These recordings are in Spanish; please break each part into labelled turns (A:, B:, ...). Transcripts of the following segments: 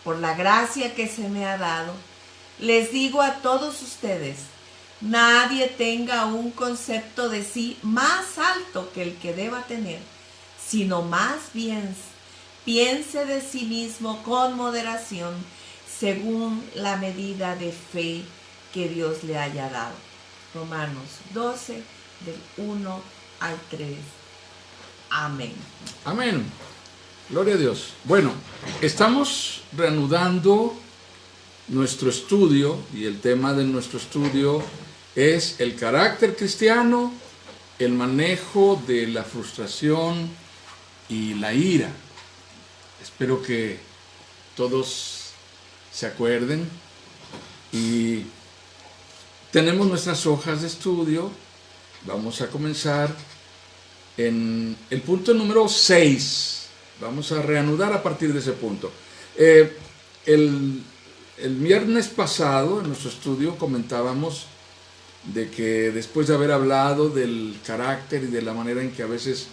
A: por la gracia que se me ha dado, les digo a todos ustedes, nadie tenga un concepto de sí más alto que el que deba tener, sino más bien piense de sí mismo con moderación, según la medida de fe que Dios le haya dado. Romanos 12, del 1 al 3. Amén.
B: Amén. Gloria a Dios. Bueno, estamos reanudando nuestro estudio y el tema de nuestro estudio es el carácter cristiano, el manejo de la frustración y la ira. Espero que todos se acuerden y tenemos nuestras hojas de estudio. Vamos a comenzar en el punto número 6. Vamos a reanudar a partir de ese punto. El viernes pasado en nuestro estudio comentábamos de que después de haber hablado del carácter y de la manera en que a veces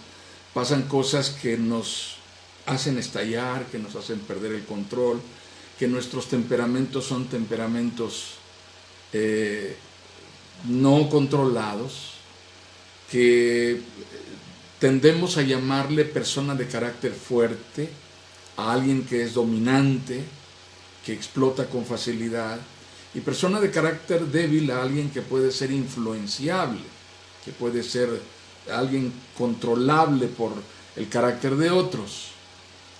B: pasan cosas que nos hacen estallar, que nos hacen perder el control, que nuestros temperamentos son temperamentos no controlados, que tendemos a llamarle persona de carácter fuerte a alguien que es dominante, que explota con facilidad, y persona de carácter débil a alguien que puede ser influenciable, que puede ser alguien controlable por el carácter de otros.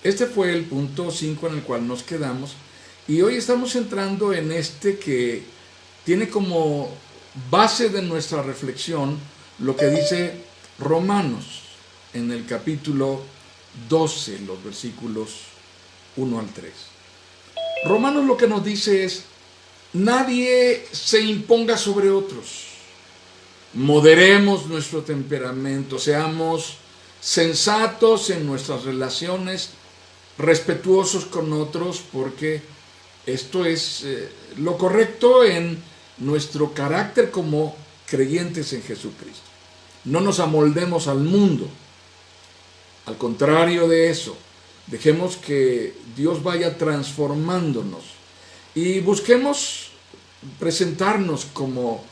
B: Este fue el punto 5 en el cual nos quedamos, y hoy estamos entrando en este que tiene como base de nuestra reflexión lo que dice Romanos en el capítulo 12, los versículos 1 al 3. Romanos lo que nos dice es: nadie se imponga sobre otros, moderemos nuestro temperamento, seamos sensatos en nuestras relaciones, respetuosos con otros, porque esto es lo correcto en nuestro carácter como creyentes en Jesucristo. No nos amoldemos al mundo, al contrario de eso, dejemos que Dios vaya transformándonos y busquemos presentarnos como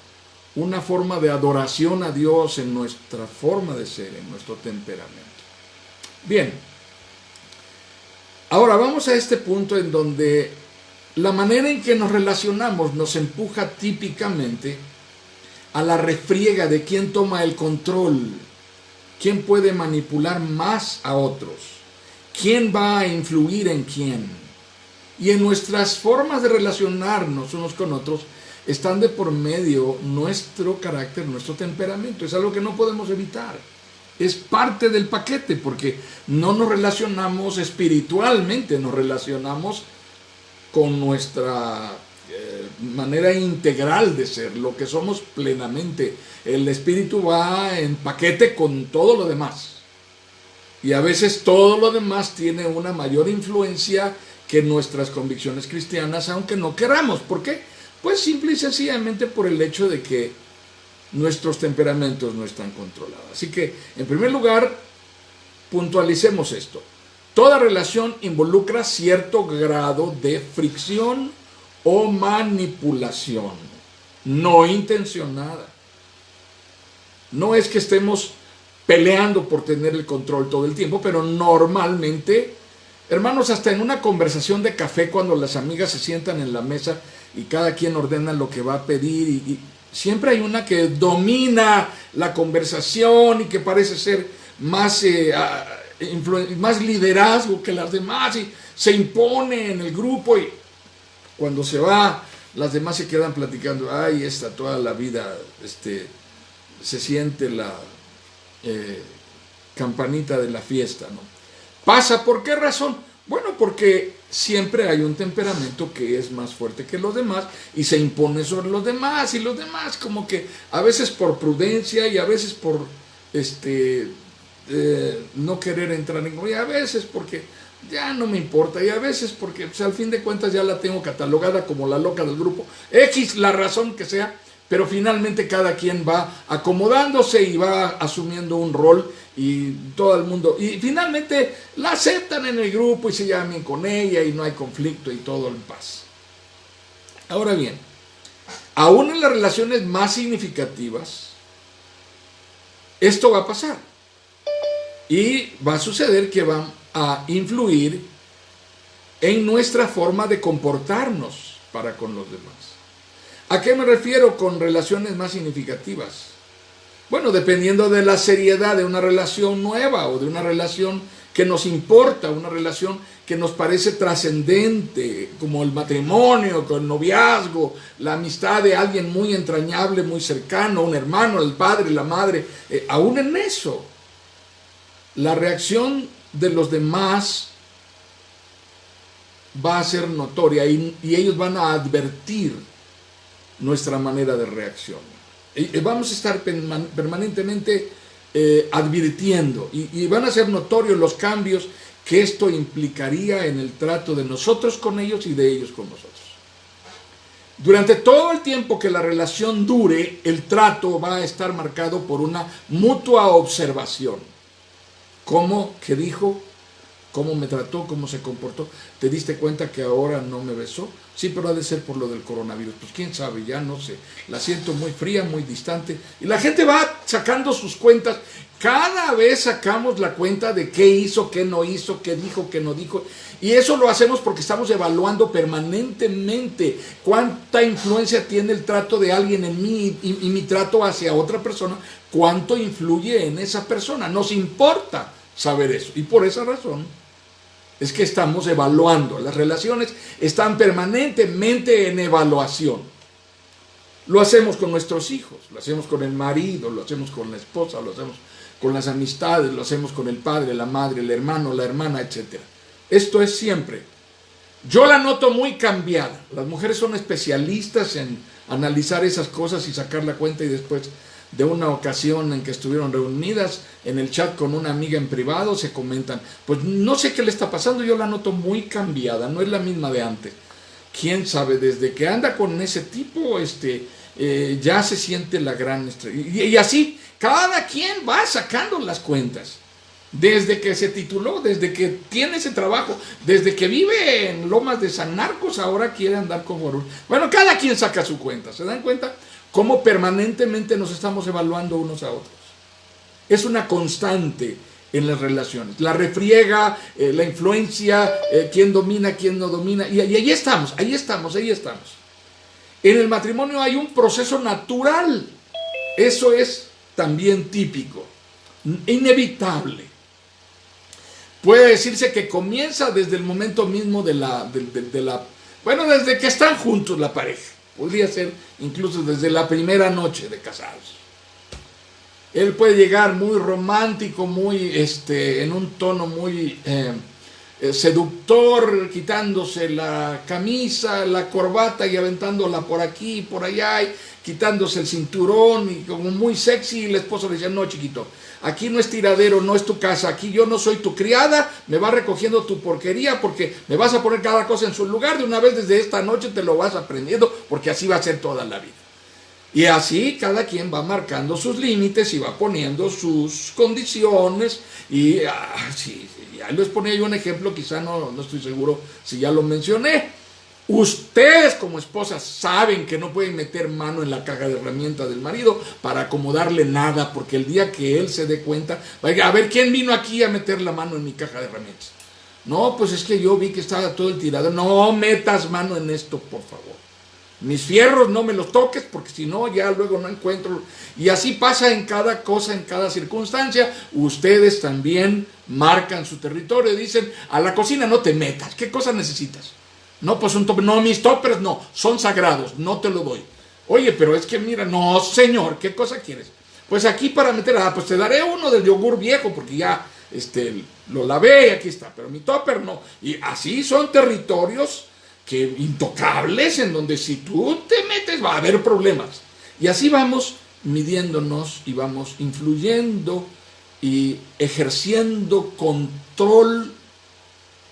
B: una forma de adoración a Dios en nuestra forma de ser, en nuestro temperamento. Bien, ahora vamos a este punto en donde la manera en que nos relacionamos nos empuja típicamente a la refriega de quién toma el control, quién puede manipular más a otros, quién va a influir en quién. Y en nuestras formas de relacionarnos unos con otros están de por medio nuestro carácter, nuestro temperamento. Es algo que no podemos evitar. Es parte del paquete, porque no nos relacionamos espiritualmente, nos relacionamos con nuestra manera integral de ser, lo que somos plenamente. El espíritu va en paquete con todo lo demás. Y a veces todo lo demás tiene una mayor influencia que nuestras convicciones cristianas, aunque no queramos. ¿Por qué? Pues simple y sencillamente por el hecho de que nuestros temperamentos no están controlados. Así que, en primer lugar, puntualicemos esto. Toda relación involucra cierto grado de fricción o manipulación, no intencionada. No es que estemos peleando por tener el control todo el tiempo, pero normalmente, hermanos, hasta en una conversación de café, cuando las amigas se sientan en la mesa y cada quien ordena lo que va a pedir, y siempre hay una que domina la conversación y que parece ser más liderazgo que las demás y se impone en el grupo, y cuando se va, las demás se quedan platicando. Ay, esta toda la vida se siente la campanita de la fiesta, ¿no? ¿Pasa por qué razón? Bueno, porque siempre hay un temperamento que es más fuerte que los demás y se impone sobre los demás, y los demás como que a veces por prudencia y a veces por no querer entrar en, y a veces porque ya no me importa, y a veces porque pues, al fin de cuentas ya la tengo catalogada como la loca del grupo, X la razón que sea, pero finalmente cada quien va acomodándose y va asumiendo un rol y todo el mundo, y finalmente la aceptan en el grupo y se llevan bien con ella y no hay conflicto y todo en paz. Ahora bien, aún en las relaciones más significativas, esto va a pasar y va a suceder que van a influir en nuestra forma de comportarnos para con los demás. ¿A qué me refiero con relaciones más significativas? Bueno, dependiendo de la seriedad de una relación nueva o de una relación que nos importa, una relación que nos parece trascendente, como el matrimonio, con el noviazgo, la amistad de alguien muy entrañable, muy cercano, un hermano, el padre, la madre, aún en eso, la reacción de los demás va a ser notoria y ellos van a advertir nuestra manera de reacción. Vamos a estar permanentemente advirtiendo y van a ser notorios los cambios que esto implicaría en el trato de nosotros con ellos y de ellos con nosotros. Durante todo el tiempo que la relación dure, el trato va a estar marcado por una mutua observación. ¿Cómo? ¿Qué dijo? ¿Cómo me trató? ¿Cómo se comportó? ¿Te diste cuenta que ahora no me besó? Sí, pero ha de ser por lo del coronavirus. Pues quién sabe, ya no sé. La siento muy fría, muy distante. Y la gente va sacando sus cuentas. Cada vez sacamos la cuenta de qué hizo, qué no hizo, qué dijo, qué no dijo. Y eso lo hacemos porque estamos evaluando permanentemente cuánta influencia tiene el trato de alguien en mí y mi trato hacia otra persona. Cuánto influye en esa persona. Nos importa saber eso. Y por esa razón es que estamos evaluando. Las relaciones están permanentemente en evaluación. Lo hacemos con nuestros hijos, lo hacemos con el marido, lo hacemos con la esposa, lo hacemos con las amistades, lo hacemos con el padre, la madre, el hermano, la hermana, etc. Esto es siempre. Yo la noto muy cambiada. Las mujeres son especialistas en analizar esas cosas y sacar la cuenta, y después de una ocasión en que estuvieron reunidas en el chat con una amiga en privado, se comentan, pues no sé qué le está pasando, yo la noto muy cambiada, no es la misma de antes. Quién sabe, desde que anda con ese tipo, ya se siente la gran estrella. Y así, cada quien va sacando las cuentas. Desde que se tituló, desde que tiene ese trabajo, desde que vive en Lomas de San Marcos, ahora quiere andar con Borul. Bueno, cada quien saca su cuenta, ¿se dan cuenta? Cómo permanentemente nos estamos evaluando unos a otros. Es una constante en las relaciones. La refriega, la influencia, quién domina, quién no domina. Y ahí estamos, ahí estamos, ahí estamos. En el matrimonio hay un proceso natural. Eso es también típico, inevitable. Puede decirse que comienza desde el momento mismo bueno, desde que están juntos la pareja. Podría ser incluso desde la primera noche de casados. Él puede llegar muy romántico, muy en un tono muy seductor, quitándose la camisa, la corbata y aventándola por aquí y por allá, y quitándose el cinturón y como muy sexy. Y la esposa le decía, no, chiquito, aquí no es tiradero, no es tu casa, aquí yo no soy tu criada, me vas recogiendo tu porquería porque me vas a poner cada cosa en su lugar, de una vez desde esta noche te lo vas aprendiendo, porque así va a ser toda la vida. Y así cada quien va marcando sus límites y va poniendo sus condiciones. Y sí, ya les ponía yo un ejemplo, quizá no estoy seguro si ya lo mencioné. Ustedes como esposas saben que no pueden meter mano en la caja de herramientas del marido para acomodarle nada, porque el día que él se dé cuenta, vaya, a ver, ¿quién vino aquí a meter la mano en mi caja de herramientas? No, pues es que yo vi que estaba todo el tirado. No metas mano en esto, por favor. Mis fierros no me los toques, porque si no ya luego no encuentro. Y así pasa en cada cosa, en cada circunstancia. Ustedes también marcan su territorio, dicen, a la cocina no te metas, ¿qué cosa necesitas? No, pues un topper, no, mis toppers no, son sagrados, no te lo doy. Oye, pero es que mira, no señor, ¿qué cosa quieres? Pues aquí para meter, pues te daré uno del yogur viejo, porque ya lo lavé y aquí está, pero mi topper no. Y así son territorios intocables, en donde si tú te metes va a haber problemas. Y así vamos midiéndonos y vamos influyendo y ejerciendo control,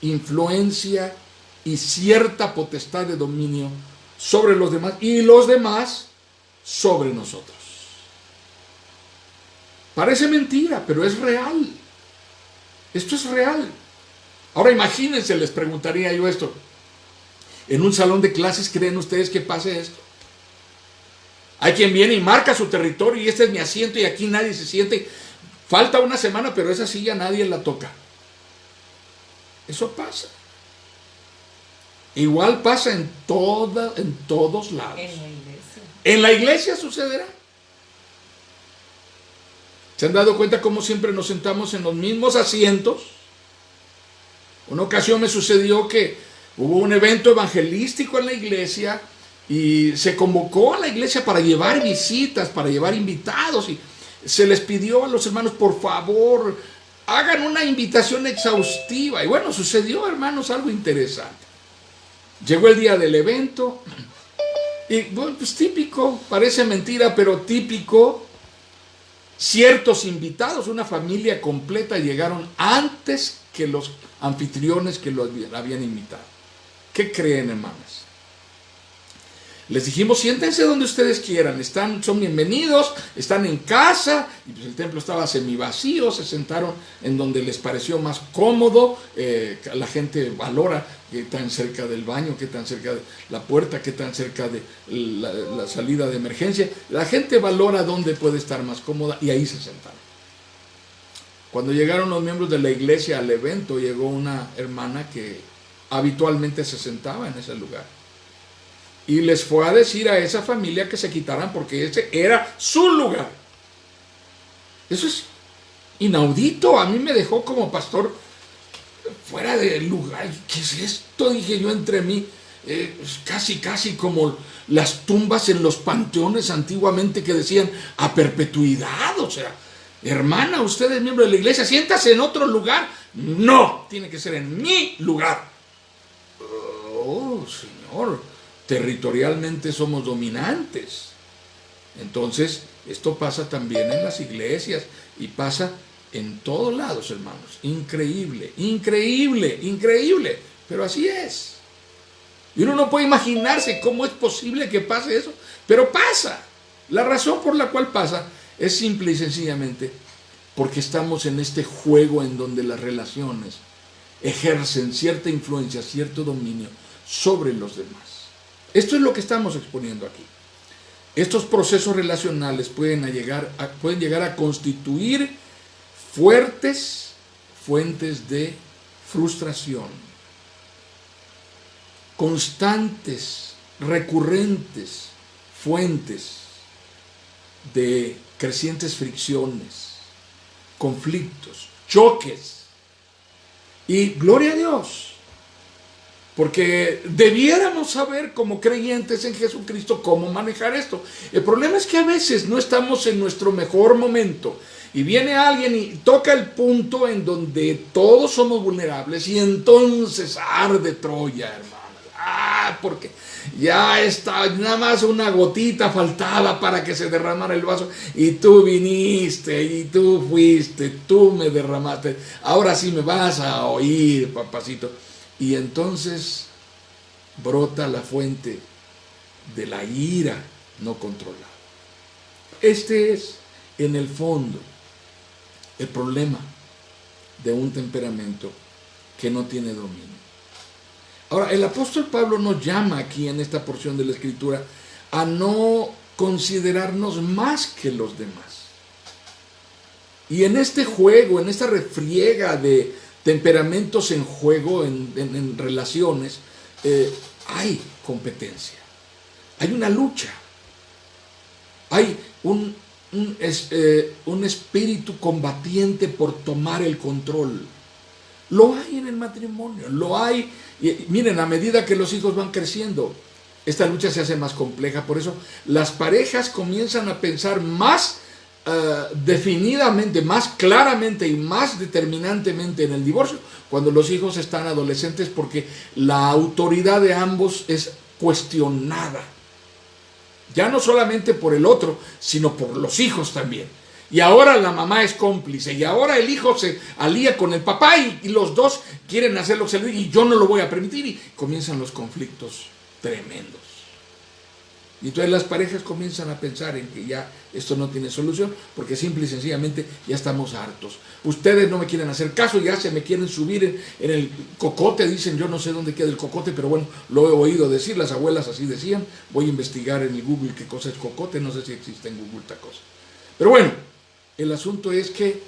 B: influencia y cierta potestad de dominio sobre los demás. Y los demás sobre nosotros. Parece mentira, pero es real. Esto es real. Ahora imagínense, les preguntaría yo esto. ¿En un salón de clases creen ustedes que pase esto? Hay quien viene y marca su territorio y este es mi asiento y aquí nadie se siente. Falta una semana, pero esa silla nadie la toca. Eso pasa. Igual pasa en todos lados.
A: En la iglesia.
B: En la iglesia sucederá. ¿Se han dado cuenta cómo siempre nos sentamos en los mismos asientos? Una ocasión me sucedió que hubo un evento evangelístico en la iglesia y se convocó a la iglesia para llevar visitas, para llevar invitados, y se les pidió a los hermanos, por favor, hagan una invitación exhaustiva. Y bueno, sucedió, hermanos, algo interesante. Llegó el día del evento y bueno, pues típico, parece mentira, pero típico. Ciertos invitados, una familia completa, llegaron antes que los anfitriones que lo habían invitado. ¿Qué creen, hermanas? Les dijimos, siéntense donde ustedes quieran, son bienvenidos, están en casa, y pues el templo estaba semivacío, se sentaron en donde les pareció más cómodo. La gente valora qué tan cerca del baño, qué tan cerca de la puerta, qué tan cerca de la salida de emergencia. La gente valora dónde puede estar más cómoda y ahí se sentaron. Cuando llegaron los miembros de la iglesia al evento, llegó una hermana que habitualmente se sentaba en ese lugar. Y les fue a decir a esa familia que se quitaran porque ese era su lugar. Eso es inaudito. A mí me dejó como pastor fuera de lugar. ¿Qué es esto? Dije yo entre mí. Casi como las tumbas en los panteones antiguamente que decían a perpetuidad. O sea, hermana, usted es miembro de la iglesia, siéntase en otro lugar. No, tiene que ser en mi lugar. Oh, Señor. Territorialmente somos dominantes. Entonces, esto pasa también en las iglesias y pasa en todos lados, hermanos. Increíble, increíble, increíble. Pero así es. Y uno no puede imaginarse cómo es posible que pase eso, pero pasa. La razón por la cual pasa es simple y sencillamente porque estamos en este juego en donde las relaciones ejercen cierta influencia, cierto dominio sobre los demás. Esto es lo que estamos exponiendo aquí. Estos procesos relacionales pueden llegar a constituir fuertes fuentes de frustración, constantes, recurrentes fuentes de crecientes fricciones, conflictos, choques. Y gloria a Dios. Porque debiéramos saber como creyentes en Jesucristo cómo manejar esto. El problema es que a veces no estamos en nuestro mejor momento y viene alguien y toca el punto en donde todos somos vulnerables y entonces arde Troya, hermanos. Porque ya está, nada más una gotita faltaba para que se derramara el vaso y tú viniste y tú fuiste, tú me derramaste. Ahora sí me vas a oír, papacito. Y entonces brota la fuente de la ira no controlada. Este es, en el fondo, el problema de un temperamento que no tiene dominio. Ahora, el apóstol Pablo nos llama aquí en esta porción de la Escritura a no considerarnos más que los demás. Y en este juego, en esta refriega de temperamentos en juego, en relaciones, hay competencia, hay una lucha, hay un espíritu combatiente por tomar el control. Lo hay en el matrimonio, lo hay. Y miren, a medida que los hijos van creciendo, esta lucha se hace más compleja. Por eso las parejas comienzan a pensar más definidamente, más claramente y más determinantemente en el divorcio cuando los hijos están adolescentes, porque la autoridad de ambos es cuestionada, ya no solamente por el otro, sino por los hijos también. Y ahora la mamá es cómplice, y ahora el hijo se alía con el papá, y los dos quieren hacer lo que se les dice, y yo no lo voy a permitir, y comienzan los conflictos tremendos. Y entonces las parejas comienzan a pensar en que ya esto no tiene solución, porque simple y sencillamente ya estamos hartos. Ustedes no me quieren hacer caso, ya se me quieren subir en el cocote, dicen, yo no sé dónde queda el cocote, pero bueno, lo he oído decir, las abuelas así decían. Voy a investigar en el Google qué cosa es cocote, no sé si existe en Google tal cosa. Pero bueno, el asunto es que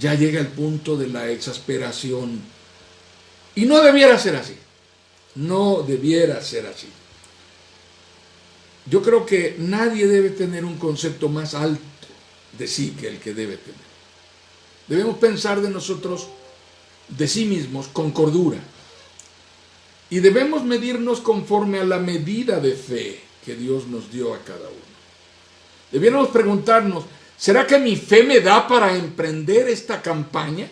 B: ya llega el punto de la exasperación. Y no debiera ser así. No debiera ser así. Yo creo que nadie debe tener un concepto más alto de sí que el que debe tener. Debemos pensar de nosotros, de sí mismos, con cordura. Y debemos medirnos conforme a la medida de fe que Dios nos dio a cada uno. Debiéramos preguntarnos, ¿será que mi fe me da para emprender esta campaña?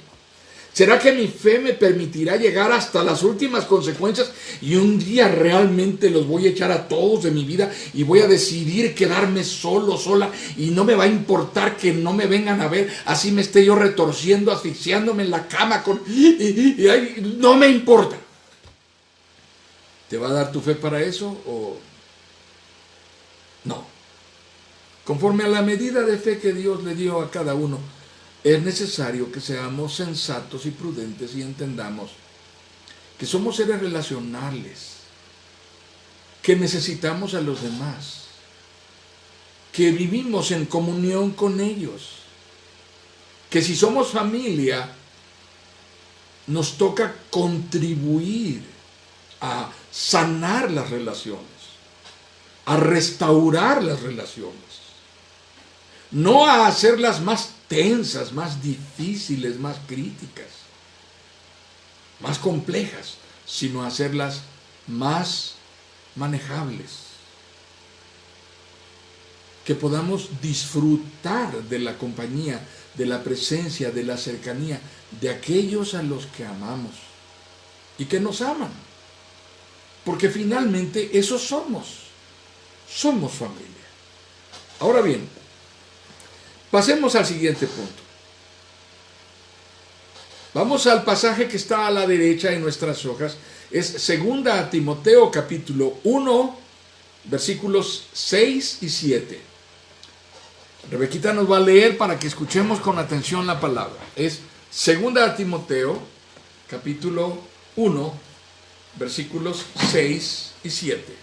B: ¿Será que mi fe me permitirá llegar hasta las últimas consecuencias y un día realmente los voy a echar a todos de mi vida y voy a decidir quedarme solo, sola, y no me va a importar que no me vengan a ver, así me esté yo retorciendo, asfixiándome en la cama no me importa? ¿Te va a dar tu fe para eso o no? Conforme a la medida de fe que Dios le dio a cada uno, es necesario que seamos sensatos y prudentes y entendamos que somos seres relacionales, que necesitamos a los demás, que vivimos en comunión con ellos, que si somos familia, nos toca contribuir a sanar las relaciones, a restaurar las relaciones, no a hacerlas más tensas, más difíciles, más críticas, más complejas, sino a hacerlas más manejables. Que podamos disfrutar de la compañía, de la presencia, de la cercanía de aquellos a los que amamos y que nos aman. Porque finalmente esos somos familia. Ahora bien, pasemos al siguiente punto. Vamos al pasaje que está a la derecha en nuestras hojas. Es 2 Timoteo capítulo 1, versículos 6 y 7. Rebequita nos va a leer para que escuchemos con atención la palabra. Es 2 Timoteo capítulo 1, versículos 6 y 7.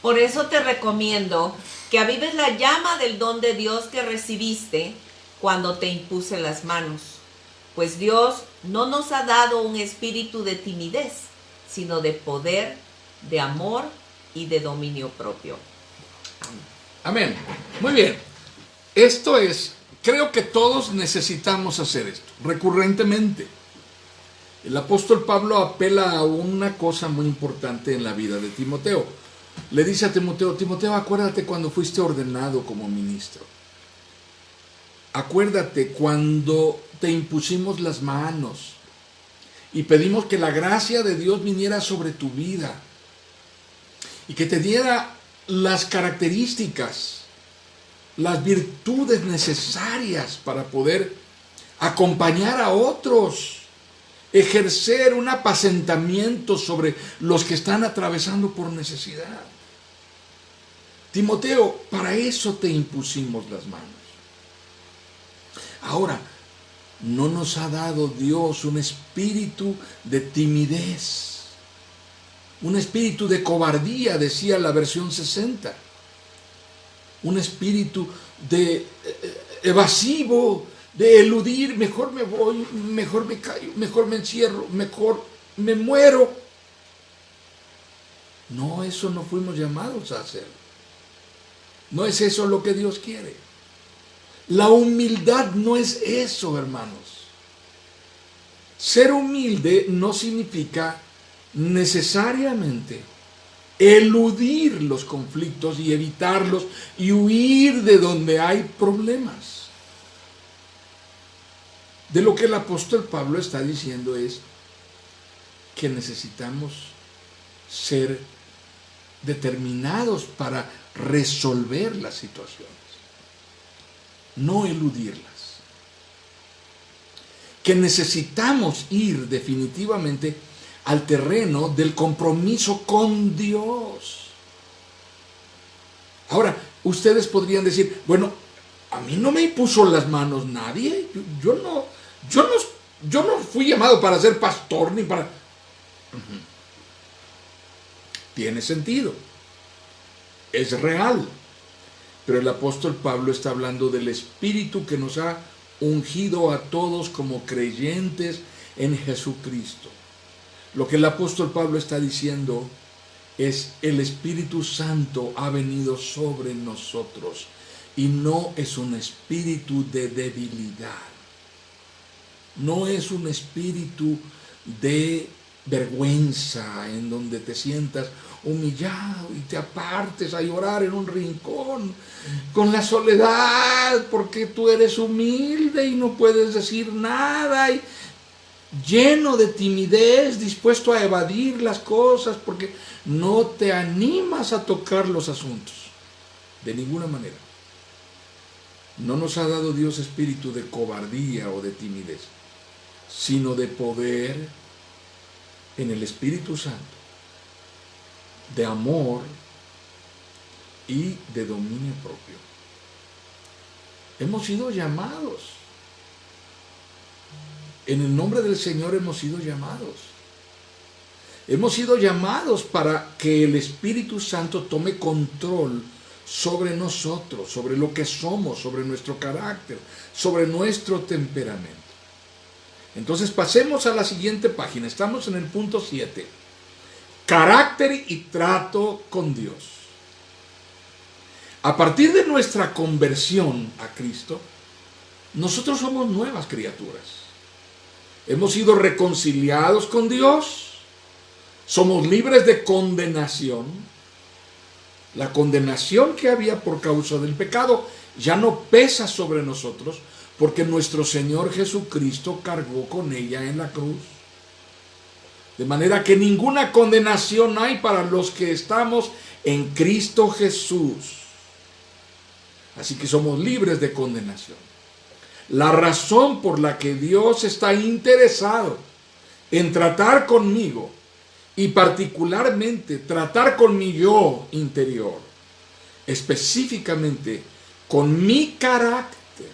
A: Por eso te recomiendo que avives la llama del don de Dios que recibiste cuando te impuse las manos. Pues Dios no nos ha dado un espíritu de timidez, sino de poder, de amor y de dominio propio.
B: Amén. Muy bien. Esto es, creo que todos necesitamos hacer esto, recurrentemente. El apóstol Pablo apela a una cosa muy importante en la vida de Timoteo. Le dice a Timoteo, Timoteo, acuérdate cuando fuiste ordenado como ministro. Acuérdate cuando te impusimos las manos y pedimos que la gracia de Dios viniera sobre tu vida y que te diera las características, las virtudes necesarias para poder acompañar a otros, ejercer un apacentamiento sobre los que están atravesando por necesidad. Timoteo, para eso te impusimos las manos. Ahora, no nos ha dado Dios un espíritu de timidez, un espíritu de cobardía, decía la versión 60, un espíritu de evasivo, de eludir, mejor me voy, mejor me callo, mejor me encierro, mejor me muero. No, eso no fuimos llamados a hacer. No es eso lo que Dios quiere. La humildad no es eso, hermanos. Ser humilde no significa necesariamente eludir los conflictos y evitarlos y huir de donde hay problemas. De lo que el apóstol Pablo está diciendo es que necesitamos ser determinados para resolver las situaciones, no eludirlas. Que necesitamos ir definitivamente al terreno del compromiso con Dios. Ahora, ustedes podrían decir, bueno, a mí no me impuso las manos nadie, yo no fui llamado para ser pastor ni para... Tiene sentido, es real, pero el apóstol Pablo está hablando del Espíritu que nos ha ungido a todos como creyentes en Jesucristo. Lo que el apóstol Pablo está diciendo es: el Espíritu Santo ha venido sobre nosotros y no es un espíritu de debilidad, no es un espíritu de vergüenza en donde te sientas humillado y te apartes a llorar en un rincón con la soledad porque tú eres humilde y no puedes decir nada, y lleno de timidez, dispuesto a evadir las cosas porque no te animas a tocar los asuntos. De ninguna manera. No nos ha dado Dios espíritu de cobardía o de timidez, sino de poder en el Espíritu Santo, de amor y de dominio propio. Hemos sido llamados. En el nombre del Señor hemos sido llamados. Hemos sido llamados para que el Espíritu Santo tome control sobre nosotros, sobre lo que somos, sobre nuestro carácter, sobre nuestro temperamento. Entonces pasemos a la siguiente página. Estamos en el punto 7. Carácter y trato con Dios. A partir de nuestra conversión a Cristo, nosotros somos nuevas criaturas. Hemos sido reconciliados con Dios. Somos libres de condenación. La condenación que había por causa del pecado ya no pesa sobre nosotros, porque nuestro Señor Jesucristo cargó con ella en la cruz. De manera que ninguna condenación hay para los que estamos en Cristo Jesús. Así que somos libres de condenación. La razón por la que Dios está interesado en tratar conmigo, y particularmente tratar con mi yo interior, específicamente con mi carácter,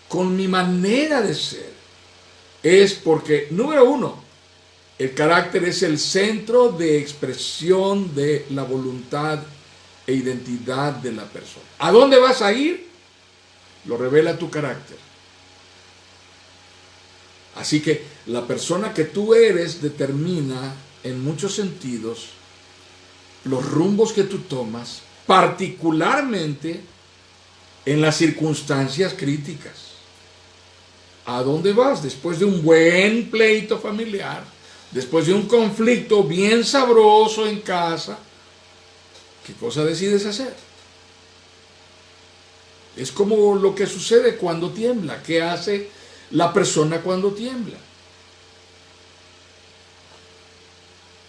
B: con mi manera de ser, es porque, número uno, el carácter es el centro de expresión de la voluntad e identidad de la persona. ¿A dónde vas a ir? Lo revela tu carácter. Así que la persona que tú eres determina en muchos sentidos los rumbos que tú tomas, particularmente en las circunstancias críticas. ¿A dónde vas? Después de un buen pleito familiar, después de un conflicto bien sabroso en casa, ¿qué cosa decides hacer? Es como lo que sucede cuando tiembla. ¿Qué hace la persona cuando tiembla?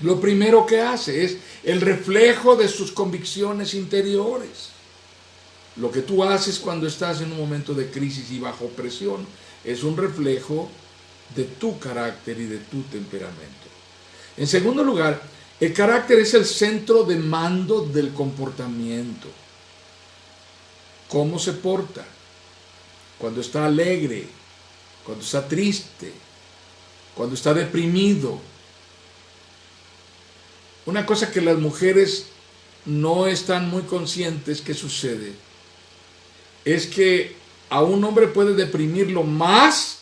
B: Lo primero que hace es el reflejo de sus convicciones interiores. Lo que tú haces cuando estás en un momento de crisis y bajo presión es un reflejo de tu carácter y de tu temperamento. En segundo lugar, el carácter es el centro de mando del comportamiento. ¿Cómo se porta? Cuando está alegre, cuando está triste, cuando está deprimido. Una cosa que las mujeres no están muy conscientes que sucede es que a un hombre puede deprimirlo más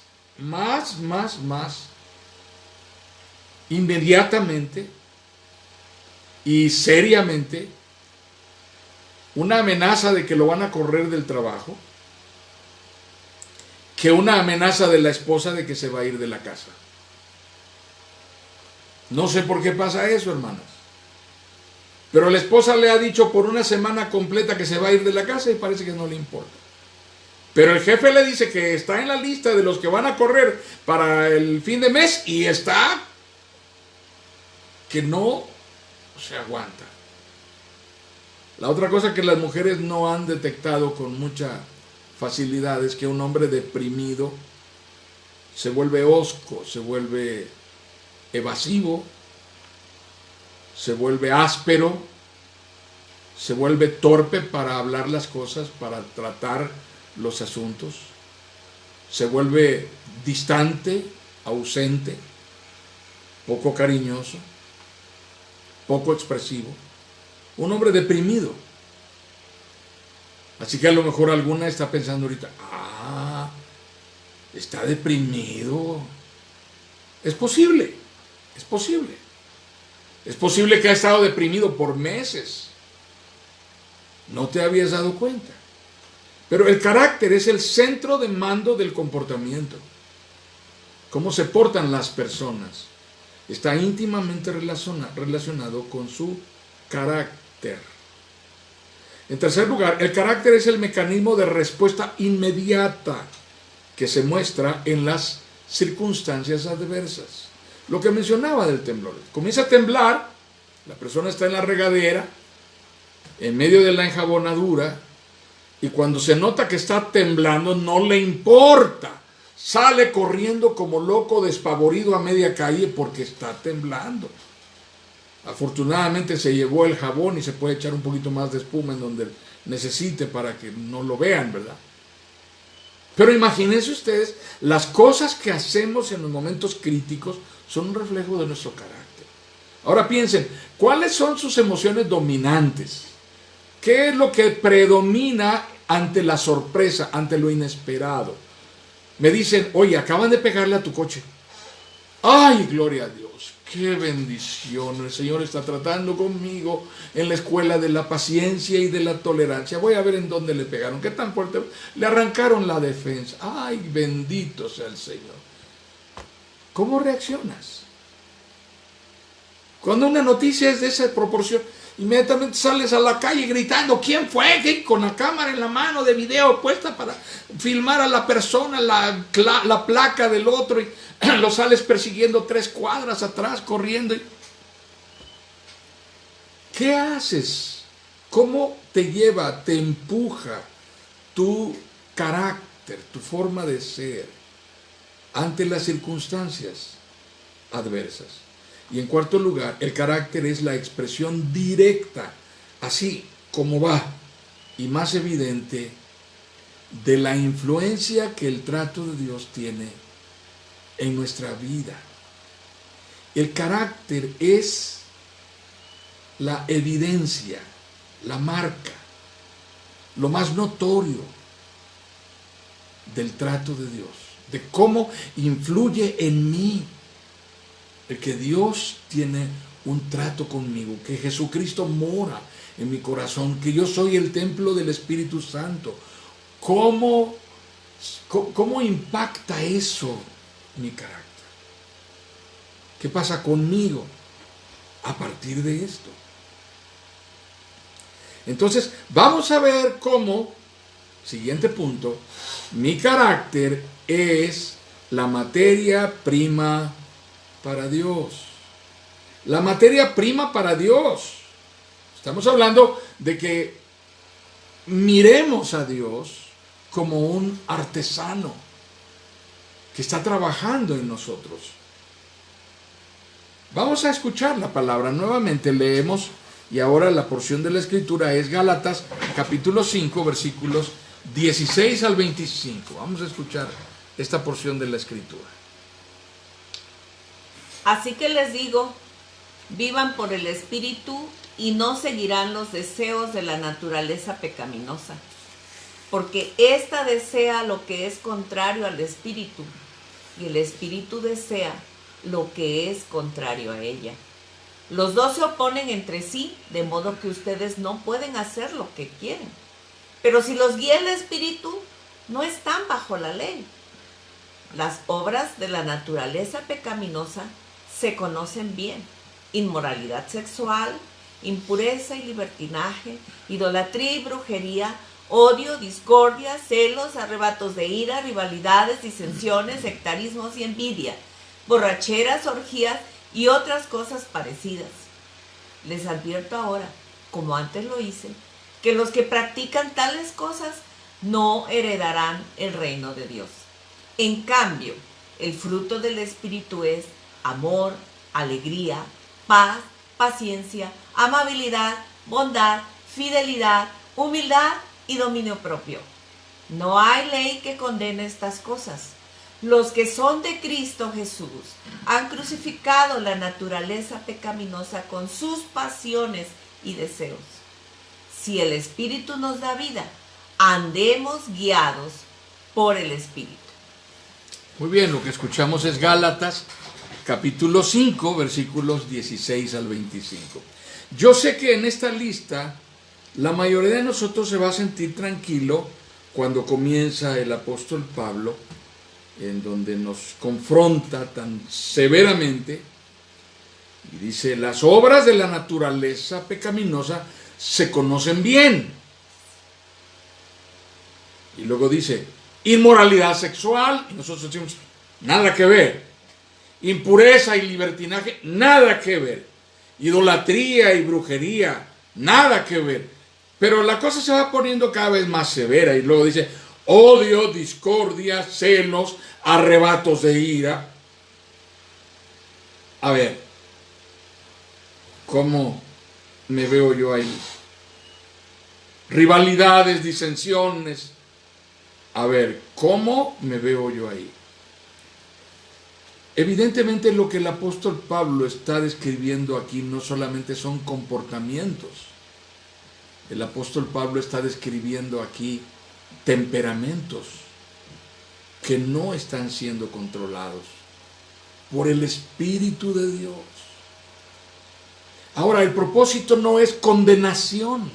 B: inmediatamente y seriamente una amenaza de que lo van a correr del trabajo que una amenaza de la esposa de que se va a ir de la casa. No sé por qué pasa eso, hermanas. Pero la esposa le ha dicho por una semana completa que se va a ir de la casa y parece que no le importa. Pero el jefe le dice que está en la lista de los que van a correr para el fin de mes y está que no se aguanta. La otra cosa que las mujeres no han detectado con mucha facilidad es que un hombre deprimido se vuelve hosco, se vuelve evasivo, se vuelve áspero, se vuelve torpe para hablar las cosas, para tratar los asuntos, se vuelve distante, ausente, poco cariñoso, poco expresivo, un hombre deprimido. Así que a lo mejor alguna está pensando ahorita, está deprimido. Es posible, es posible. Es posible que ha estado deprimido por meses. No te habías dado cuenta. Pero el carácter es el centro de mando del comportamiento. Cómo se portan las personas está íntimamente relacionado con su carácter. En tercer lugar, el carácter es el mecanismo de respuesta inmediata que se muestra en las circunstancias adversas. Lo que mencionaba del temblor. Comienza a temblar, la persona está en la regadera, en medio de la enjabonadura, y cuando se nota que está temblando, no le importa. Sale corriendo como loco, despavorido a media calle porque está temblando. Afortunadamente se llevó el jabón y se puede echar un poquito más de espuma en donde necesite para que no lo vean, ¿verdad? Pero imagínense ustedes, las cosas que hacemos en los momentos críticos son un reflejo de nuestro carácter. Ahora piensen, ¿cuáles son sus emociones dominantes? ¿Qué es lo que predomina ante la sorpresa, ante lo inesperado? Me dicen, oye, acaban de pegarle a tu coche. ¡Ay, gloria a Dios! ¡Qué bendición! El Señor está tratando conmigo en la escuela de la paciencia y de la tolerancia. Voy a ver en dónde le pegaron. ¿Qué tan fuerte? Le arrancaron la defensa. ¡Ay, bendito sea el Señor! ¿Cómo reaccionas? Cuando una noticia es de esa proporción, inmediatamente sales a la calle gritando, ¿quién fue? ¿Qué? Con la cámara en la mano de video puesta para filmar a la persona, la placa del otro, y lo sales persiguiendo 3 cuadras atrás, corriendo. ¿Qué haces? ¿Cómo te lleva, te empuja tu carácter, tu forma de ser ante las circunstancias adversas? Y en cuarto lugar, el carácter es la expresión directa, así como va, y más evidente, de la influencia que el trato de Dios tiene en nuestra vida. El carácter es la evidencia, la marca, lo más notorio del trato de Dios, de cómo influye en mí. El que Dios tiene un trato conmigo, que Jesucristo mora en mi corazón, que yo soy el templo del Espíritu Santo. ¿Cómo impacta eso mi carácter? ¿Qué pasa conmigo a partir de esto? Entonces, vamos a ver cómo, siguiente punto, mi carácter es la materia prima para Dios. La materia prima para Dios. Estamos hablando de que miremos a Dios como un artesano que está trabajando en nosotros. Vamos a escuchar la palabra. Nuevamente leemos, y ahora la porción de la escritura es Gálatas capítulo 5 versículos 16 al 25. Vamos a escuchar esta porción de la escritura.
A: Así que les digo, vivan por el Espíritu y no seguirán los deseos de la naturaleza pecaminosa, porque ésta desea lo que es contrario al Espíritu, y el Espíritu desea lo que es contrario a ella. Los dos se oponen entre sí, de modo que ustedes no pueden hacer lo que quieren. Pero si los guía el Espíritu, no están bajo la ley. Las obras de la naturaleza pecaminosa se conocen bien: inmoralidad sexual, impureza y libertinaje, idolatría y brujería, odio, discordia, celos, arrebatos de ira, rivalidades, disensiones, sectarismos y envidia, borracheras, orgías y otras cosas parecidas. Les advierto ahora, como antes lo hice, que los que practican tales cosas no heredarán el reino de Dios. En cambio, el fruto del Espíritu es amor, alegría, paz, paciencia, amabilidad, bondad, fidelidad, humildad y dominio propio. No hay ley que condene estas cosas. Los que son de Cristo Jesús han crucificado la naturaleza pecaminosa con sus pasiones y deseos. Si el Espíritu nos da vida, andemos guiados por el Espíritu.
B: Muy bien, lo que escuchamos es Gálatas, capítulo 5, versículos 16 al 25. Yo sé que en esta lista la mayoría de nosotros se va a sentir tranquilo cuando comienza el apóstol Pablo, en donde nos confronta tan severamente y dice: las obras de la naturaleza pecaminosa se conocen bien. Y luego dice: inmoralidad sexual, y nosotros decimos: nada que ver. Impureza y libertinaje, nada que ver. Idolatría y brujería, nada que ver. Pero la cosa se va poniendo cada vez más severa, y luego dice: odio, discordia, celos, arrebatos de ira. A ver, ¿cómo me veo yo ahí? Rivalidades, disensiones. A ver, ¿cómo me veo yo ahí? Evidentemente lo que el apóstol Pablo está describiendo aquí no solamente son comportamientos. El apóstol Pablo está describiendo aquí temperamentos que no están siendo controlados por el Espíritu de Dios. Ahora, el propósito no es condenación.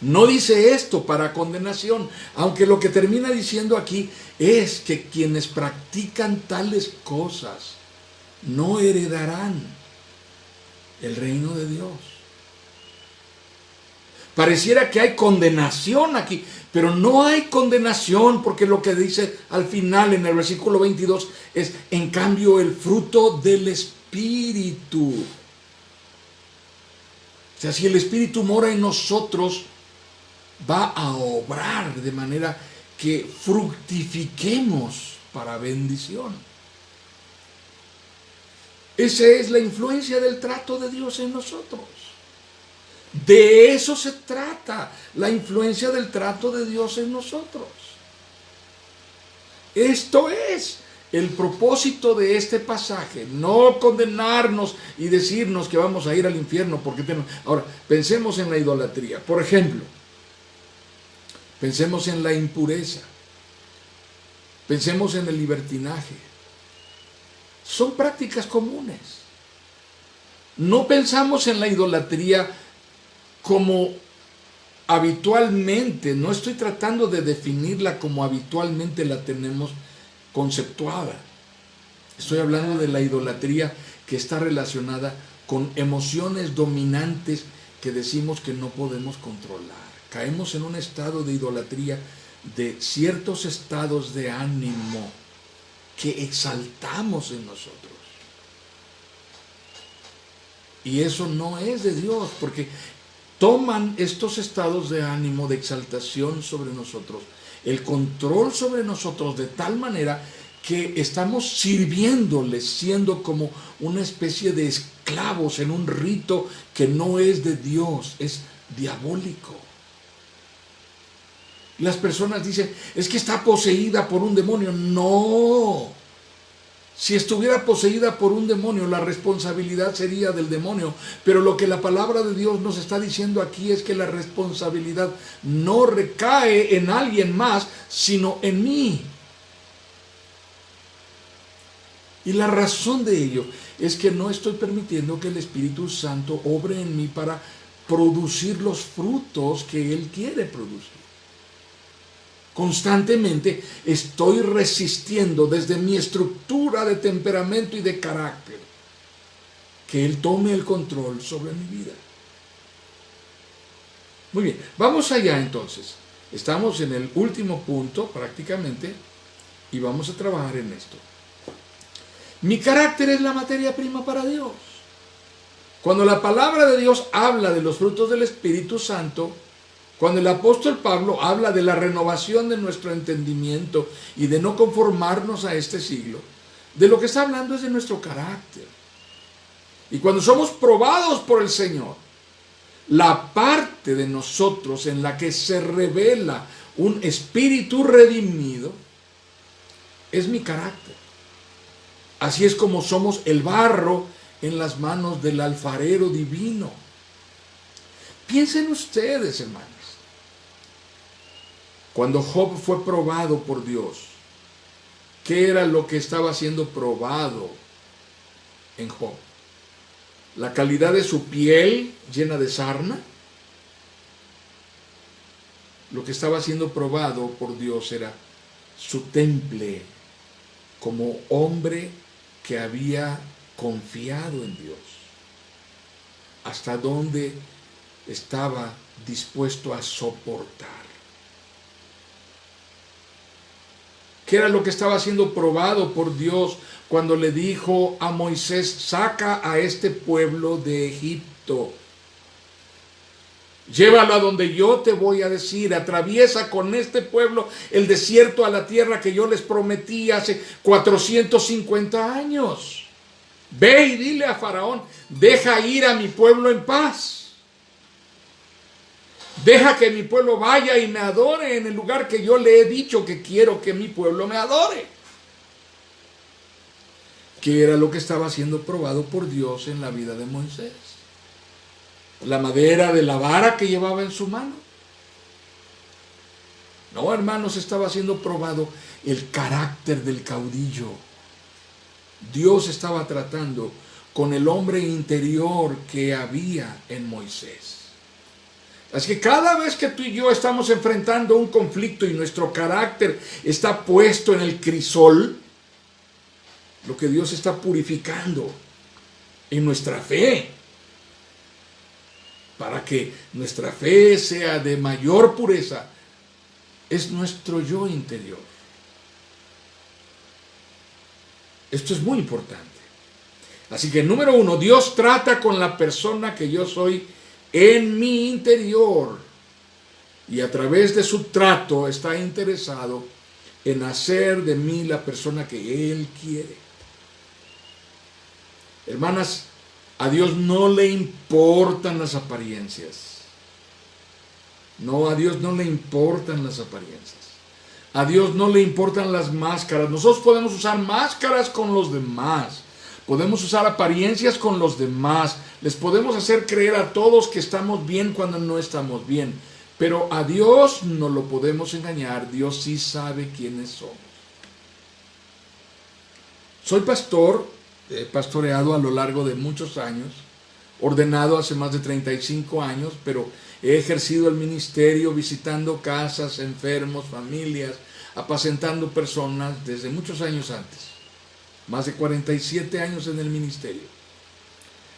B: No dice esto para condenación, aunque lo que termina diciendo aquí es que quienes practican tales cosas no heredarán el reino de Dios. Pareciera que hay condenación aquí, pero no hay condenación, porque lo que dice al final en el versículo 22 es: en cambio, el fruto del Espíritu. O sea, si el Espíritu mora en nosotros, va a obrar de manera que fructifiquemos para bendición. Esa es la influencia del trato de Dios en nosotros. De eso se trata, la influencia del trato de Dios en nosotros. Esto es el propósito de este pasaje, no condenarnos y decirnos que vamos a ir al infierno porque tenemos. Ahora, pensemos en la idolatría, por ejemplo. Pensemos en la impureza. Pensemos en el libertinaje. Son prácticas comunes. No pensamos en la idolatría como habitualmente, no estoy tratando de definirla como habitualmente la tenemos conceptuada. Estoy hablando de la idolatría que está relacionada con emociones dominantes que decimos que no podemos controlar. Caemos en un estado de idolatría de ciertos estados de ánimo que exaltamos en nosotros. Y eso no es de Dios, porque toman estos estados de ánimo, de exaltación sobre nosotros, el control sobre nosotros, de tal manera que estamos sirviéndoles, siendo como una especie de esclavos en un rito que no es de Dios, es diabólico. Las personas dicen: es que está poseída por un demonio. No. Si estuviera poseída por un demonio, la responsabilidad sería del demonio. Pero lo que la palabra de Dios nos está diciendo aquí es que la responsabilidad no recae en alguien más, sino en mí. Y la razón de ello es que no estoy permitiendo que el Espíritu Santo obre en mí para producir los frutos que Él quiere producir. Constantemente estoy resistiendo desde mi estructura de temperamento y de carácter que Él tome el control sobre mi vida. Muy bien, vamos allá entonces. Estamos en el último punto prácticamente y vamos a trabajar en esto. Mi carácter es la materia prima para Dios. Cuando la palabra de Dios habla de los frutos del Espíritu Santo, cuando el apóstol Pablo habla de la renovación de nuestro entendimiento y de no conformarnos a este siglo, de lo que está hablando es de nuestro carácter. Y cuando somos probados por el Señor, la parte de nosotros en la que se revela un espíritu redimido, es mi carácter. Así es como somos el barro en las manos del alfarero divino. Piensen ustedes, hermanos, cuando Job fue probado por Dios, ¿qué era lo que estaba siendo probado en Job? ¿La calidad de su piel llena de sarna? Lo que estaba siendo probado por Dios era su temple como hombre que había confiado en Dios. Hasta dónde estaba dispuesto a soportar. ¿Qué era lo que estaba siendo probado por Dios cuando le dijo a Moisés: saca a este pueblo de Egipto? Llévalo a donde yo te voy a decir, atraviesa con este pueblo el desierto a la tierra que yo les prometí hace 450 años. Ve y dile a Faraón: deja ir a mi pueblo en paz. Deja que mi pueblo vaya y me adore en el lugar que yo le he dicho que quiero que mi pueblo me adore. ¿Qué era lo que estaba siendo probado por Dios en la vida de Moisés? La madera de la vara que llevaba en su mano. No, hermanos, estaba siendo probado el carácter del caudillo. Dios estaba tratando con el hombre interior que había en Moisés. Así que cada vez que tú y yo estamos enfrentando un conflicto y nuestro carácter está puesto en el crisol, lo que Dios está purificando en nuestra fe, para que nuestra fe sea de mayor pureza, es nuestro yo interior. Esto es muy importante. Así que número uno, Dios trata con la persona que yo soy en mi interior, y a través de su trato está interesado en hacer de mí la persona que Él quiere. Hermanas, a Dios no le importan las apariencias. No, a Dios no le importan las apariencias. A Dios no le importan las máscaras. Nosotros podemos usar máscaras con los demás. Podemos usar apariencias con los demás. Les podemos hacer creer a todos que estamos bien cuando no estamos bien. Pero a Dios no lo podemos engañar. Dios sí sabe quiénes somos. Soy pastor, he pastoreado a lo largo de muchos años, ordenado hace más de 35 años, pero he ejercido el ministerio visitando casas, enfermos, familias, apacentando personas desde muchos años antes. Más de 47 años en el ministerio.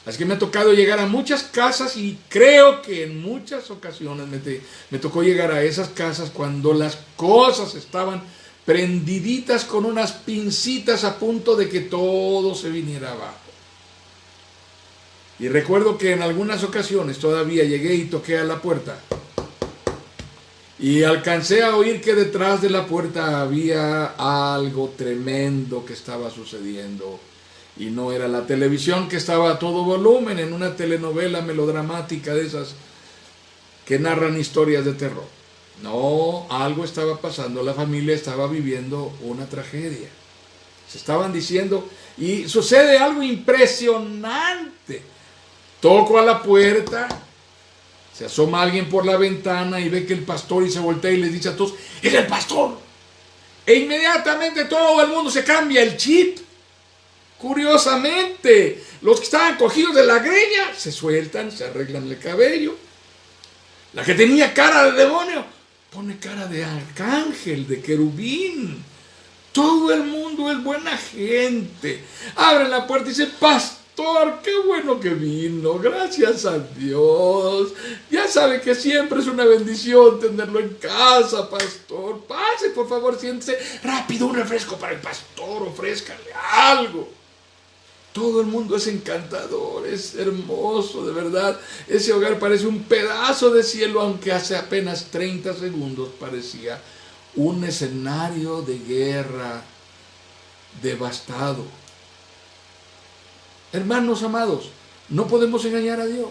B: Así que me ha tocado llegar a muchas casas y creo que en muchas ocasiones me tocó llegar a esas casas cuando las cosas estaban prendiditas con unas pincitas a punto de que todo se viniera abajo. Y recuerdo que en algunas ocasiones todavía llegué y toqué a la puerta. Y alcancé a oír que detrás de la puerta había algo tremendo que estaba sucediendo. Y no era la televisión que estaba a todo volumen en una telenovela melodramática de esas que narran historias de terror. No, algo estaba pasando. La familia estaba viviendo una tragedia. Se estaban diciendo, y sucede algo impresionante. Toco a la puerta. Se asoma alguien por la ventana y ve que el pastor, y se voltea y les dice a todos: ¡es el pastor! E inmediatamente todo el mundo se cambia el chip. Curiosamente, los que estaban cogidos de la greña se sueltan, se arreglan el cabello. La que tenía cara de demonio pone cara de arcángel, de querubín. Todo el mundo es buena gente. Abren la puerta y dice: pastor, qué bueno que vino, gracias a Dios. Ya sabe que siempre es una bendición tenerlo en casa, pastor. Pase, por favor, siéntese. Rápido, un refresco para el pastor, ofrézcale algo. Todo el mundo es encantador, es hermoso, de verdad. Ese hogar parece un pedazo de cielo, aunque hace apenas 30 segundos parecía un escenario de guerra devastado. Hermanos amados, no podemos engañar a Dios.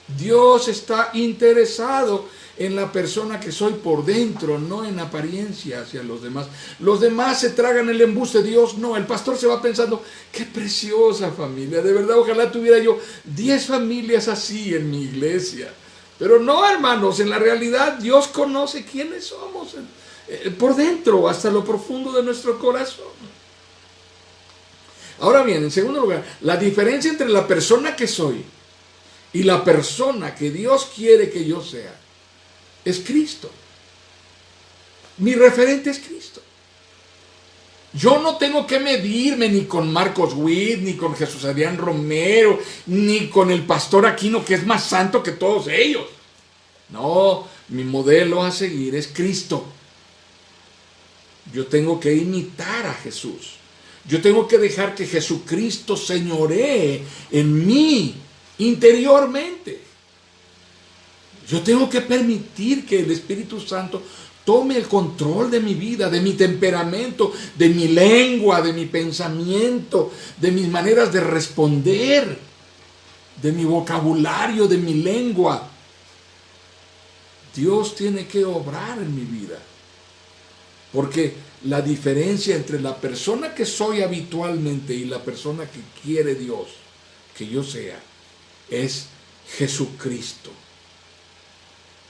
B: Dios está interesado en la persona que soy por dentro, no en apariencia hacia los demás. Los demás se tragan el embuste, Dios no. El pastor se va pensando, qué preciosa familia, de verdad ojalá tuviera yo 10 familias así en mi iglesia. Pero no, hermanos, en la realidad Dios conoce quiénes somos por dentro, hasta lo profundo de nuestro corazón. Ahora bien, en segundo lugar, la diferencia entre la persona que soy y la persona que Dios quiere que yo sea es Cristo. Mi referente es Cristo. Yo no tengo que medirme ni con Marcos Witt, ni con Jesús Adrián Romero, ni con el pastor Aquino, que es más santo que todos ellos. No, mi modelo a seguir es Cristo. Yo tengo que imitar a Jesús. Yo tengo que dejar que Jesucristo señoree en mí interiormente. Yo tengo que permitir que el Espíritu Santo tome el control de mi vida, de mi temperamento, de mi lengua, de mi pensamiento, de mis maneras de responder, de mi vocabulario, de mi lengua. Dios tiene que obrar en mi vida. Porque la diferencia entre la persona que soy habitualmente y la persona que quiere Dios que yo sea es Jesucristo.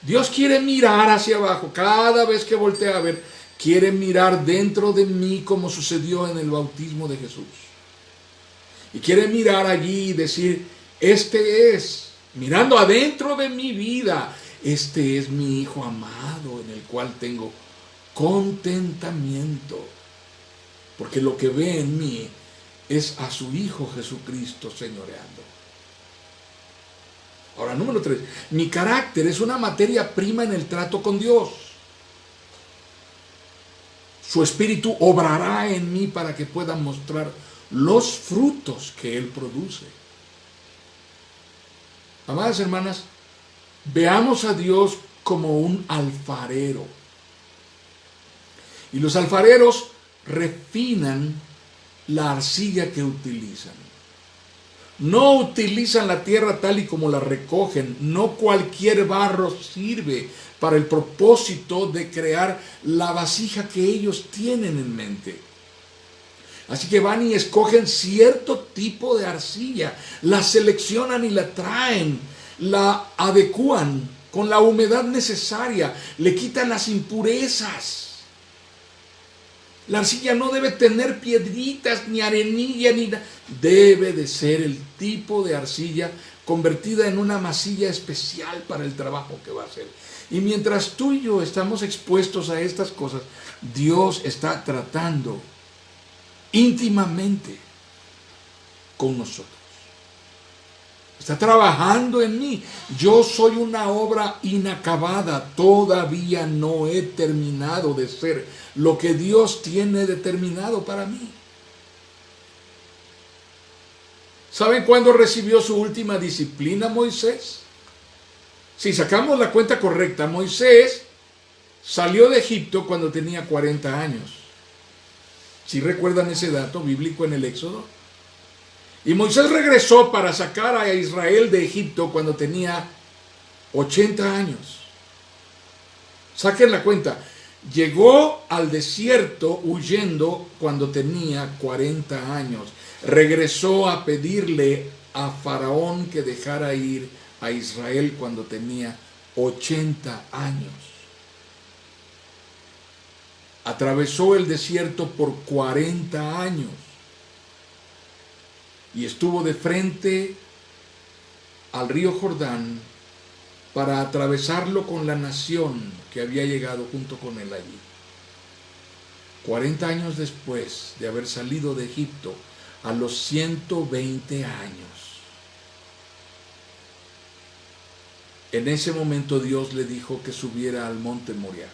B: Dios quiere mirar hacia abajo. Cada vez que voltea a ver, quiere mirar dentro de mí como sucedió en el bautismo de Jesús. Y quiere mirar allí y decir, este es, mirando adentro de mi vida, este es mi Hijo amado en el cual tengo contentamiento. Porque lo que ve en mí es a su Hijo Jesucristo señoreando. Ahora, número 3, mi carácter es una materia prima en el trato con Dios. Su Espíritu obrará en mí para que pueda mostrar los frutos que Él produce. Amadas hermanas, veamos a Dios como un alfarero. Y los alfareros refinan la arcilla que utilizan. No utilizan la tierra tal y como la recogen. No cualquier barro sirve para el propósito de crear la vasija que ellos tienen en mente. Así que van y escogen cierto tipo de arcilla, la seleccionan y la traen, la adecúan con la humedad necesaria, le quitan las impurezas. La arcilla no debe tener piedritas, ni arenilla, ni nada. Debe de ser el tipo de arcilla convertida en una masilla especial para el trabajo que va a hacer. Y mientras tú y yo estamos expuestos a estas cosas, Dios está tratando íntimamente con nosotros. Está trabajando en mí. Yo soy una obra inacabada. Todavía no he terminado de ser lo que Dios tiene determinado para mí. ¿Saben cuándo recibió su última disciplina Moisés? Si sacamos la cuenta correcta, Moisés salió de Egipto cuando tenía 40 años. ¿Sí recuerdan ese dato bíblico en el Éxodo? Y Moisés regresó para sacar a Israel de Egipto cuando tenía 80 años. Saquen la cuenta. Llegó al desierto huyendo cuando tenía 40 años. Regresó a pedirle a Faraón que dejara ir a Israel cuando tenía 80 años. Atravesó el desierto por 40 años. Y estuvo de frente al río Jordán para atravesarlo con la nación que había llegado junto con él allí. 40 años después de haber salido de Egipto, a los 120 años. En ese momento Dios le dijo que subiera al monte Moriah.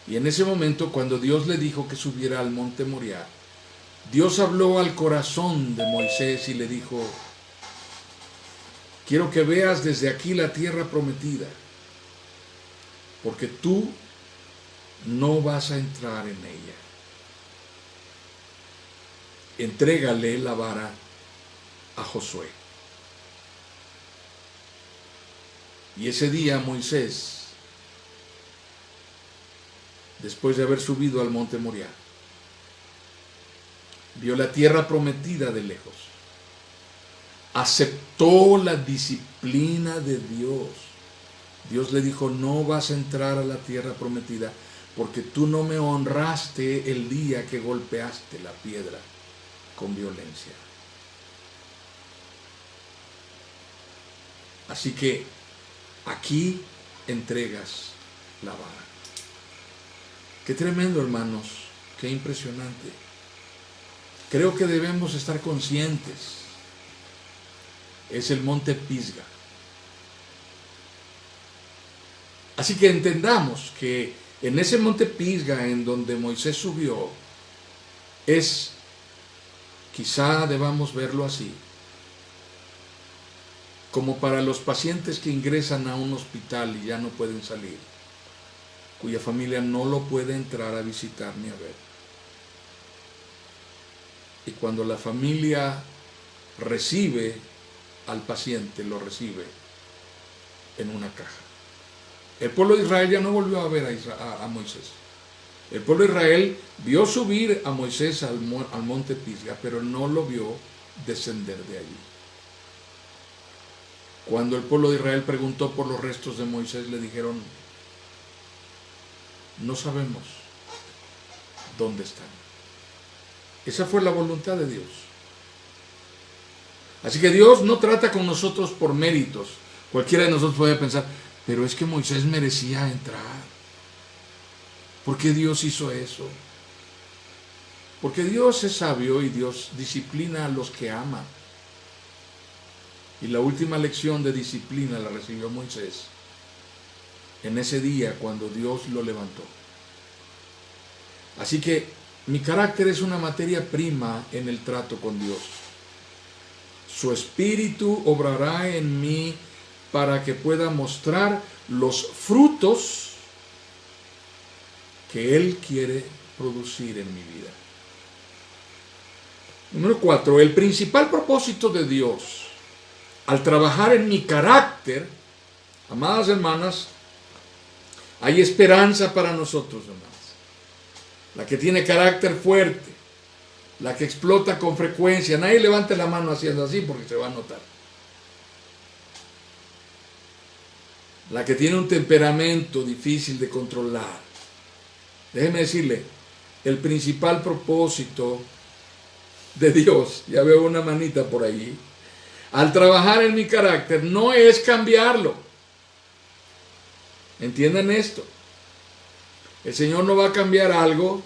B: Y en ese momento, cuando Dios le dijo que subiera al monte Moriah, Dios habló al corazón de Moisés y le dijo, quiero que veas desde aquí la tierra prometida, porque tú no vas a entrar en ella. Entrégale la vara a Josué. Y ese día Moisés, después de haber subido al monte Moriah, vio la tierra prometida de lejos, aceptó la disciplina de Dios. Dios le dijo: no vas a entrar a la tierra prometida porque tú no me honraste el día que golpeaste la piedra con violencia. Así que aquí entregas la vara. Qué tremendo, hermanos, qué impresionante. Creo que debemos estar conscientes. Es el monte Pisga. Así que entendamos que en ese monte Pisga en donde Moisés subió, quizá debamos verlo así, como para los pacientes que ingresan a un hospital y ya no pueden salir, cuya familia no lo puede entrar a visitar ni a ver. Y cuando la familia recibe al paciente, lo recibe en una caja. El pueblo de Israel ya no volvió a ver a Moisés. El pueblo de Israel vio subir a Moisés al monte Pisga, pero no lo vio descender de allí. Cuando el pueblo de Israel preguntó por los restos de Moisés, le dijeron: no sabemos dónde están. Esa fue la voluntad de Dios. Así que Dios no trata con nosotros por méritos. Cualquiera de nosotros puede pensar: pero es que Moisés merecía entrar. ¿Por qué Dios hizo eso? Porque Dios es sabio y Dios disciplina a los que ama. Y la última lección de disciplina la recibió Moisés en ese día cuando Dios lo levantó. Así que mi carácter es una materia prima en el trato con Dios. Su espíritu obrará en mí para que pueda mostrar los frutos que Él quiere producir en mi vida. Número 4. El principal propósito de Dios al trabajar en mi carácter, amadas hermanas, hay esperanza para nosotros, hermanas. La que tiene carácter fuerte, la que explota con frecuencia. Nadie levante la mano haciendo así porque se va a notar. La que tiene un temperamento difícil de controlar. Déjeme decirle, el principal propósito de Dios, ya veo una manita por ahí, al trabajar en mi carácter no es cambiarlo. ¿Entiendan esto? El Señor no va a cambiar algo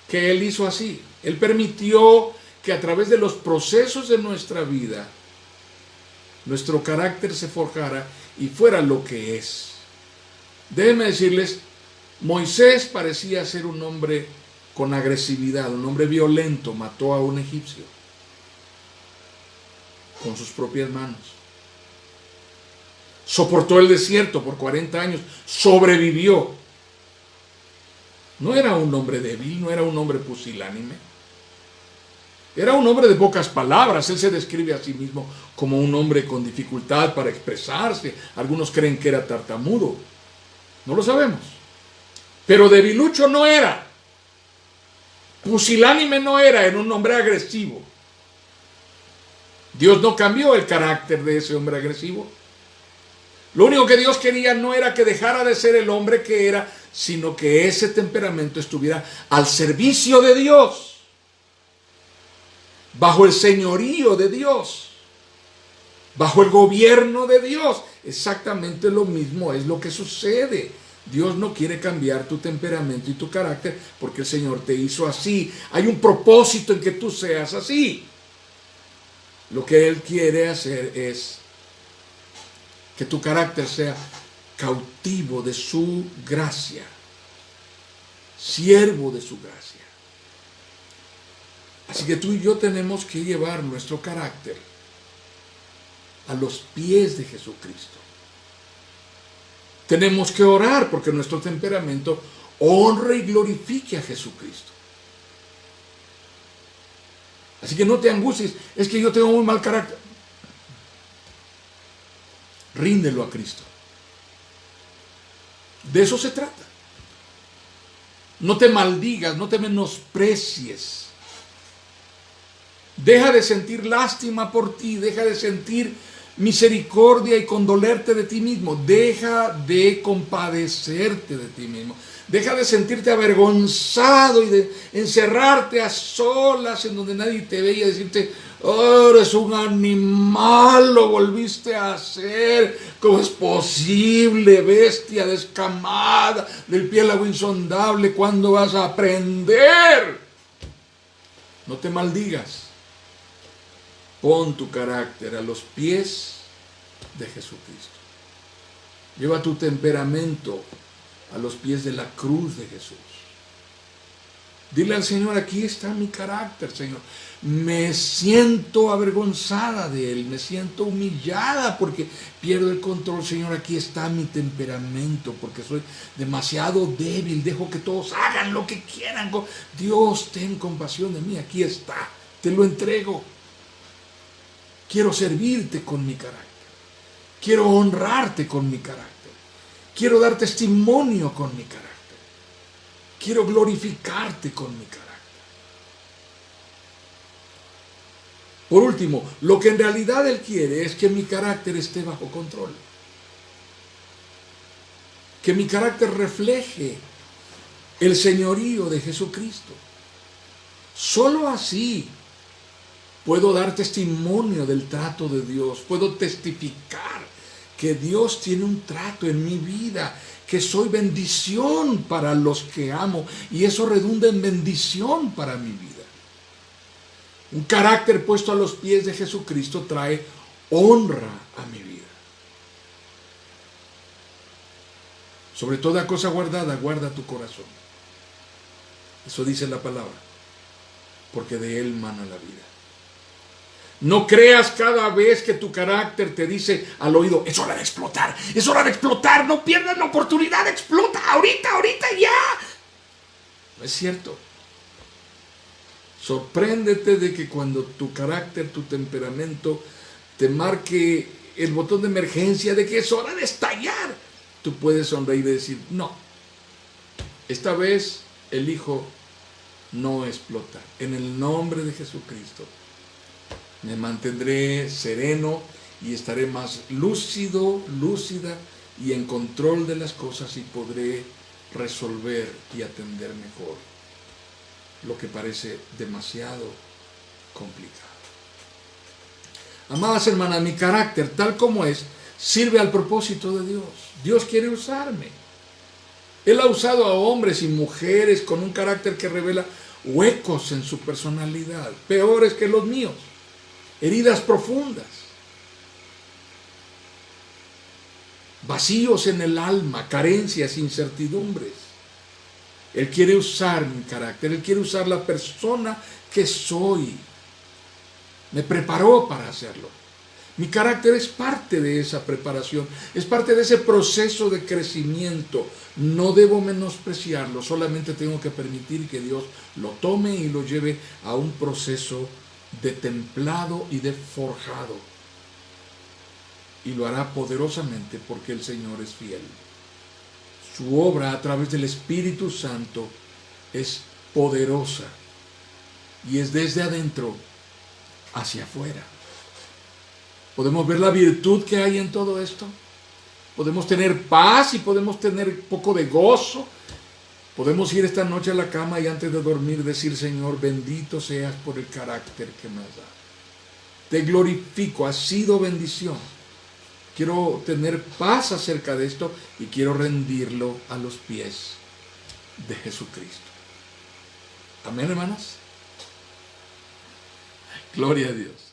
B: que Él hizo así. Él permitió que a través de los procesos de nuestra vida, nuestro carácter se forjara y fuera lo que es. Déjenme decirles, Moisés parecía ser un hombre con agresividad, un hombre violento. Mató a un egipcio con sus propias manos. Soportó el desierto por 40 años, sobrevivió. No era un hombre débil, no era un hombre pusilánime. Era un hombre de pocas palabras. Él se describe a sí mismo como un hombre con dificultad para expresarse. Algunos creen que era tartamudo. No lo sabemos. Pero debilucho no era. Pusilánime no era, era un hombre agresivo. Dios no cambió el carácter de ese hombre agresivo. Lo único que Dios quería no era que dejara de ser el hombre que era, sino que ese temperamento estuviera al servicio de Dios, bajo el señorío de Dios, bajo el gobierno de Dios. Exactamente lo mismo es lo que sucede. Dios no quiere cambiar tu temperamento y tu carácter porque el Señor te hizo así. Hay un propósito en que tú seas así. Lo que Él quiere hacer es que tu carácter sea cautivo de su gracia, siervo de su gracia. Así que tú y yo tenemos que llevar nuestro carácter a los pies de Jesucristo. Tenemos que orar porque nuestro temperamento honre y glorifique a Jesucristo. Así que no te angusties, es que yo tengo muy mal carácter. Ríndelo a Cristo. De eso se trata. No te maldigas, no te menosprecies. Deja de sentir lástima por ti, deja de sentir misericordia y condolerte de ti mismo. Deja de compadecerte de ti mismo. Deja de sentirte avergonzado y de encerrarte a solas en donde nadie te ve y decirte: oh, eres un animal, lo volviste a hacer. ¿Cómo es posible, bestia descamada, del piélago insondable? ¿Cuándo vas a aprender? No te maldigas. Pon tu carácter a los pies de Jesucristo. Lleva tu temperamento a los pies de la cruz de Jesús. Dile al Señor: aquí está mi carácter, Señor. Me siento avergonzada de él, me siento humillada porque pierdo el control. Señor, aquí está mi temperamento porque soy demasiado débil, dejo que todos hagan lo que quieran. Dios, ten compasión de mí, aquí está, te lo entrego. Quiero servirte con mi carácter, quiero honrarte con mi carácter, quiero dar testimonio con mi carácter. Quiero glorificarte con mi carácter. Por último, lo que en realidad Él quiere es que mi carácter esté bajo control. Que mi carácter refleje el señorío de Jesucristo. Solo así puedo dar testimonio del trato de Dios. Puedo testificar que Dios tiene un trato en mi vida, que soy bendición para los que amo, y eso redunda en bendición para mi vida. Un carácter puesto a los pies de Jesucristo trae honra a mi vida. Sobre toda cosa guardada, guarda tu corazón. Eso dice la palabra, porque de él mana la vida. No creas cada vez que tu carácter te dice al oído: es hora de explotar, es hora de explotar, no pierdas la oportunidad, explota, ahorita ya. No es cierto. Sorpréndete de que cuando tu carácter, tu temperamento te marque el botón de emergencia de que es hora de estallar, tú puedes sonreír y decir: no, esta vez elijo no explotar. En el nombre de Jesucristo me mantendré sereno y estaré más lúcido, lúcida y en control de las cosas, y podré resolver y atender mejor lo que parece demasiado complicado. Amadas hermanas, mi carácter tal como es sirve al propósito de Dios. Dios quiere usarme. Él ha usado a hombres y mujeres con un carácter que revela huecos en su personalidad, peores que los míos. Heridas profundas, vacíos en el alma, carencias, incertidumbres. Él quiere usar mi carácter, Él quiere usar la persona que soy. Me preparó para hacerlo. Mi carácter es parte de esa preparación, es parte de ese proceso de crecimiento. No debo menospreciarlo, solamente tengo que permitir que Dios lo tome y lo lleve a un proceso de templado y de forjado, y lo hará poderosamente porque el Señor es fiel. Su obra a través del Espíritu Santo es poderosa y es desde adentro hacia afuera. Podemos ver la virtud que hay en todo esto. Podemos tener paz y podemos tener poco de gozo. Podemos ir esta noche a la cama y antes de dormir decir: Señor, bendito seas por el carácter que me has dado. Te glorifico, has sido bendición. Quiero tener paz acerca de esto y quiero rendirlo a los pies de Jesucristo. Amén, hermanas. Gloria a Dios.